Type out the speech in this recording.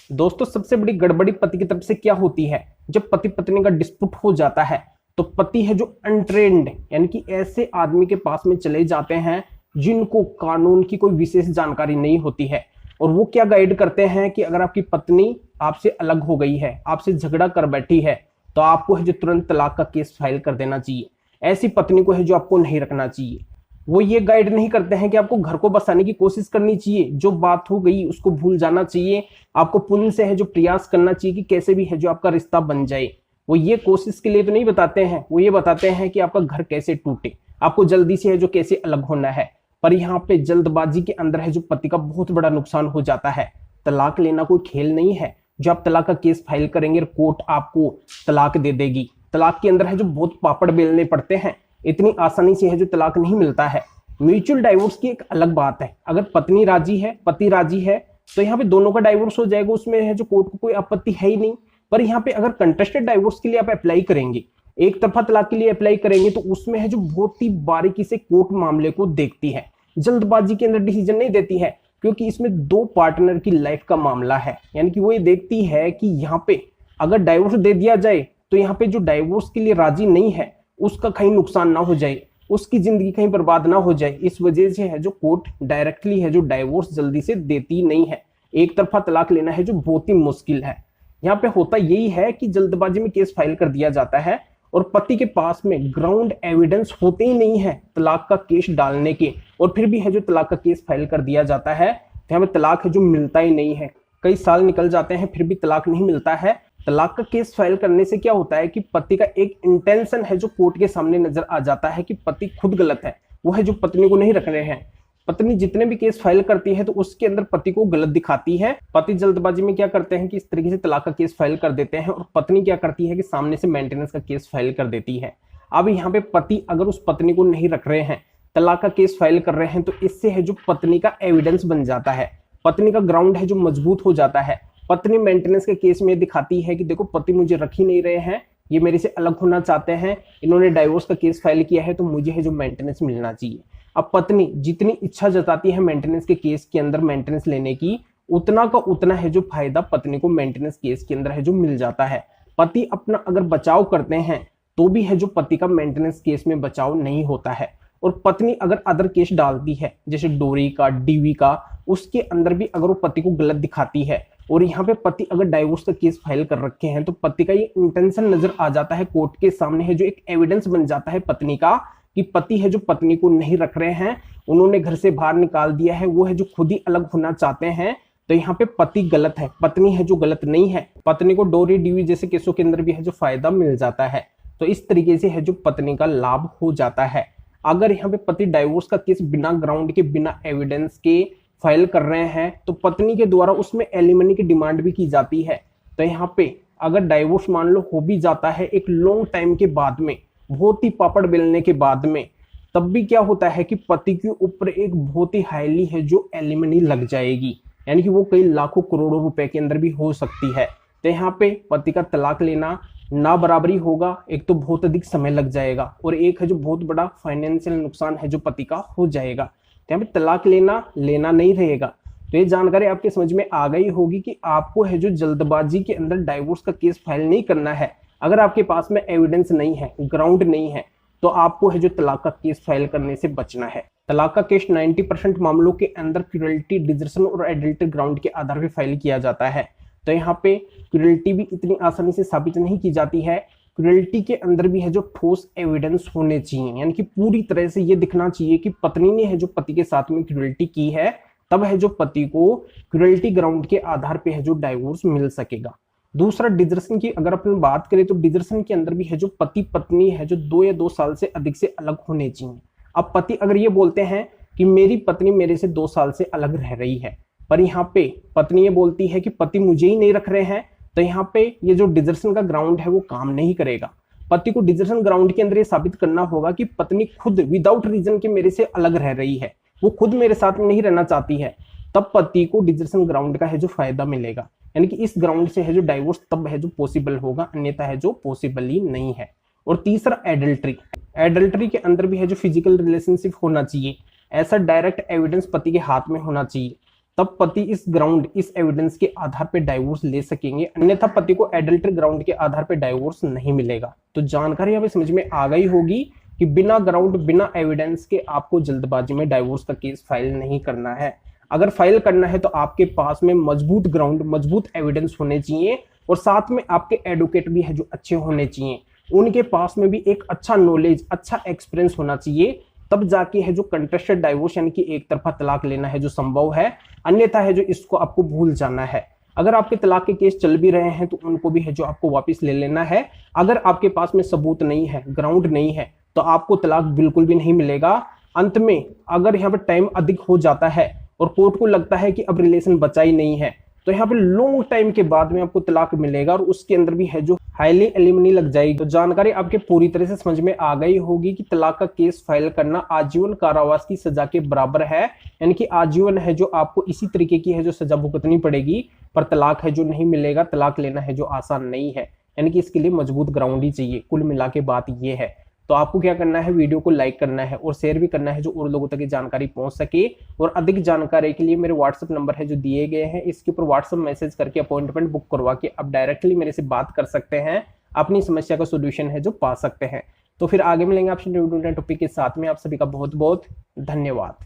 दोस्तों सबसे बड़ी गड़बड़ी पति की तरफ से क्या होती है, जब पति पत्नी का डिस्प्यूट हो जाता है तो पति है जो अनट्रेन्ड यानी कि ऐसे आदमी के पास में चले जाते हैं जिनको कानून की कोई विशेष जानकारी नहीं होती है। और वो क्या गाइड करते हैं कि अगर आपकी पत्नी आपसे अलग हो गई है, आपसे झगड़ा कर बैठी है, तो आपको है जो तुरंत तलाक का केस फाइल कर देना चाहिए। ऐसी पत्नी को है जो आपको नहीं रखना चाहिए। वो ये गाइड नहीं करते हैं कि आपको घर को बसाने की कोशिश करनी चाहिए, जो बात हो गई उसको भूल जाना चाहिए, आपको पुण्य से है जो प्रयास करना चाहिए कि कैसे भी है जो आपका रिश्ता बन जाए। वो ये कोशिश के लिए तो नहीं बताते हैं, वो ये बताते हैं कि आपका घर कैसे टूटे, आपको जल्दी से है जो कैसे अलग होना है। पर यहाँ पे जल्दबाजी के अंदर है जो पति का बहुत बड़ा नुकसान हो जाता है। तलाक लेना कोई खेल नहीं है, जो आप तलाक का केस फाइल करेंगे कोर्ट आपको तलाक दे देगी। तलाक के अंदर है जो बहुत पापड़ बेलने पड़ते हैं, इतनी आसानी से है जो तलाक नहीं मिलता है। म्यूचुअल डाइवोर्स की एक अलग बात है, अगर पत्नी राजी है, पति राजी है, तो यहाँ पे दोनों का डाइवोर्स हो जाएगा, उसमें है जो कोर्ट को कोई आपत्ति है ही नहीं। पर यहाँ पे अगर कंटेस्टेड डाइवोर्स के लिए आप अप्लाई करेंगे, एक तरफा तलाक के लिए अप्लाई करेंगे, तो उसमें है जो बहुत ही बारीकी से कोर्ट मामले को देखती है, जल्दबाजी के अंदर डिसीजन नहीं देती है, क्योंकि इसमें दो पार्टनर की लाइफ का मामला है। यानी कि वो ये देखती है कि यहाँ पे अगर डाइवोर्स दे दिया जाए तो यहाँ पे जो डाइवोर्स के लिए राजी नहीं है उसका कहीं नुकसान ना हो जाए, उसकी जिंदगी कहीं बर्बाद ना हो जाए। इस वजह से है जो कोर्ट डायरेक्टली है जो डाइवोर्स जल्दी से देती नहीं है। एक तरफा तलाक लेना है जो बहुत ही मुश्किल है। यहाँ पे होता यही है कि जल्दबाजी में केस फाइल कर दिया जाता है और पति के पास में ग्राउंड एविडेंस होते ही नहीं है तलाक का केस डालने के, और फिर भी है जो तलाक का केस फाइल कर दिया जाता है। तो यहाँ पे तलाक है जो मिलता ही नहीं है, कई साल निकल जाते हैं फिर भी तलाक नहीं मिलता है। तलाक का केस फाइल करने से क्या होता है कि पति का एक इंटेंशन है जो कोर्ट के सामने नजर आ जाता है कि पति खुद गलत है, वो है जो पत्नी को नहीं रख रहे हैं। पत्नी जितने भी केस फाइल करती है तो उसके अंदर पति को गलत दिखाती है। पति जल्दबाजी में क्या करते हैं कि इस तरीके से तलाक का केस फाइल कर देते हैं, और पत्नी क्या करती है कि सामने से मेंटेनेंस का केस फाइल कर देती है। अब यहाँ पे पति अगर उस पत्नी को नहीं रख रहे हैं, तलाक का केस फाइल कर रहे हैं, तो इससे है जो पत्नी का एविडेंस बन जाता है, पत्नी का ग्राउंड है जो मजबूत हो जाता है। पत्नी मेंटेनेंस के केस में दिखाती है कि देखो पति मुझे रख ही नहीं रहे हैं, ये मेरे से अलग होना चाहते हैं, इन्होंने डाइवोर्स का केस फाइल किया है, तो मुझे है जो मेंटेनेंस मिलना चाहिए। अब पत्नी जितनी इच्छा जताती है मेंटेनेंस के केस के अंदर मेंटेनेंस लेने की, उतना का उतना है जो फायदा पत्नी को मेंटेनेंस केस के अंदर है जो मिल जाता है। पति अपना अगर बचाव करते हैं तो भी है जो पति का मेंटेनेंस केस में बचाव नहीं होता है। और पत्नी अगर अदर केस डालती है जैसे डोरी का, डीवी का, उसके अंदर भी अगर वो पति को गलत दिखाती है, और यहाँ पे पति अगर डाइवोर्स का केस फाइल कर रखे हैं, तो पति का ये इंटेंशन नजर आ जाता है कोर्ट के सामने, है जो एक एविडेंस बन जाता है पत्नी का कि पति है जो पत्नी को नहीं रख रहे हैं, उन्होंने घर से बाहर निकाल दिया है, वो है जो खुद ही अलग होना चाहते हैं। तो यहाँ पे पति गलत है, पत्नी है जो गलत नहीं है। पत्नी को डोरी, डीवी जैसे केसों के अंदर भी है जो फायदा मिल जाता है। तो इस तरीके से है जो पत्नी का लाभ हो जाता है। अगर यहाँ पे पति डाइवोर्स का केस बिना ग्राउंड के, बिना एविडेंस के फाइल कर रहे हैं, तो पत्नी के द्वारा उसमें एलिमनी की डिमांड भी की जाती है। तो यहाँ पे अगर डाइवोर्स मान लो हो भी जाता है एक लॉन्ग टाइम के बाद में, बहुत ही पापड़ बेलने के बाद में, तब भी क्या होता है कि पति के ऊपर एक बहुत ही हाईली है जो एलिमनी लग जाएगी, यानी कि वो कई लाखों करोड़ों रुपए के अंदर भी हो सकती है। तो यहाँ पे पति का तलाक लेना ना बराबरी होगा, एक तो बहुत अधिक समय लग जाएगा, और एक है जो बहुत बड़ा फाइनेंशियल नुकसान है जो पति का हो जाएगा। यहाँ पे तलाक लेना नहीं रहेगा। तो ये जानकारी आपके समझ में आ गई होगी कि आपको है जो जल्दबाजी के अंदर डाइवोर्स का केस फाइल नहीं करना है। अगर आपके पास में एविडेंस नहीं है, ग्राउंड नहीं है, तो आपको है जो तलाक का केस फाइल करने से बचना है। तलाक का केस 90% मामलों के अंदर क्रूरल्टी, डिजर्शन और एडल्ट्री ग्राउंड के आधार पर फाइल किया जाता है। तो यहाँ पे क्रूरल्टी भी इतनी आसानी से साबित नहीं की जाती है। क्रूरल्टी के अंदर भी है जो ठोस एविडेंस होने चाहिए, यानी कि पूरी तरह से ये दिखना चाहिए कि पत्नी ने है जो पति के साथ में क्रूरल्टी की है, तब है जो पति को क्रूरल्टी ग्राउंड के आधार पे है जो डाइवोर्स मिल सकेगा। दूसरा डिजर्शन की अगर अपन बात करें, तो डिजर्शन के अंदर भी है जो पति पत्नी है जो 2 या 2 साल से अधिक से अलग होने चाहिए। अब पति अगर ये बोलते हैं कि मेरी पत्नी मेरे से 2 साल से अलग रह रही है, पर यहाँ पे पत्नी ये बोलती है कि पति मुझे ही नहीं रख रहे हैं, तो यहाँ पे ये जो डिजर्शन का ग्राउंड है वो काम नहीं करेगा। पति को डिजर्शन ग्राउंड के अंदर ये साबित करना होगा कि पत्नी खुद विदाउट रीजन के मेरे से अलग रह रही है, वो खुद मेरे साथ में नहीं रहना चाहती है, तब पति को डिजर्शन ग्राउंड का है जो फायदा मिलेगा। यानी कि इस ग्राउंड से है जो डाइवोर्स तब है जो पॉसिबल होगा, अन्यथा है जो पॉसिबल ही नहीं है। और तीसरा एडल्ट्री। एडल्ट्री के अंदर भी है जो फिजिकल रिलेशनशिप होना चाहिए, ऐसा डायरेक्ट एविडेंस पति के हाथ में होना चाहिए तब पति इस एविडेंस के आधार पे डाइवोर्स ले सकेंगे, अन्यथा पति को एडल्ट्री ग्राउंड के आधार पे डाइवोर्स नहीं मिलेगा। तो जानकारी यहाँ पे समझ में आ गई होगी कि बिना ग्राउंड, बिना एविडेंस के आपको जल्दबाजी में डाइवोर्स का केस फाइल नहीं करना है। अगर फाइल करना है तो आपके पास में मजबूत ग्राउंड, मजबूत एविडेंस होने चाहिए, और साथ में आपके एडवोकेट भी है जो अच्छे होने चाहिए, उनके पास में भी एक अच्छा नॉलेज, अच्छा एक्सपीरियंस होना चाहिए। तब जाके है जो कंटेस्टेड डाइवोर्स यानी कि एक तरफा तलाक लेना है जो संभव है, अन्यथा है जो इसको आपको भूल जाना है। अगर आपके तलाक के केस चल भी रहे हैं तो उनको भी है जो आपको वापस ले लेना है। अगर आपके पास में सबूत नहीं है, ग्राउंड नहीं है, तो आपको तलाक बिल्कुल भी नहीं मिलेगा। अंत में अगर यहाँ पे टाइम अधिक हो जाता है और कोर्ट को लगता है कि अब रिलेशन बचा ही नहीं है, तो यहाँ पे लॉन्ग टाइम के बाद में आपको तलाक मिलेगा, और उसके अंदर भी है जो हाईली एलिमनी लग जाएगी। तो जानकारी आपके पूरी तरह से समझ में आ गई होगी कि तलाक का केस फाइल करना आजीवन कारावास की सजा के बराबर है, यानी कि आजीवन है जो आपको इसी तरीके की है जो सजा भुगतनी पड़ेगी, पर तलाक है जो नहीं मिलेगा। तलाक लेना है जो आसान नहीं है, यानी कि इसके लिए मजबूत ग्राउंड ही चाहिए। कुल मिला के बात ये है। तो आपको क्या करना है, वीडियो को लाइक करना है और शेयर भी करना है जो और लोगों तक ये जानकारी पहुंच सके। और अधिक जानकारी के लिए मेरे व्हाट्सएप नंबर है जो दिए गए हैं, इसके ऊपर व्हाट्सएप मैसेज करके अपॉइंटमेंट बुक करवा के आप डायरेक्टली मेरे से बात कर सकते हैं, अपनी समस्या का सोल्यूशन है जो पा सकते हैं। तो फिर आगे मिलेंगे आपसे टॉपिक के साथ में। आप सभी का बहुत बहुत धन्यवाद।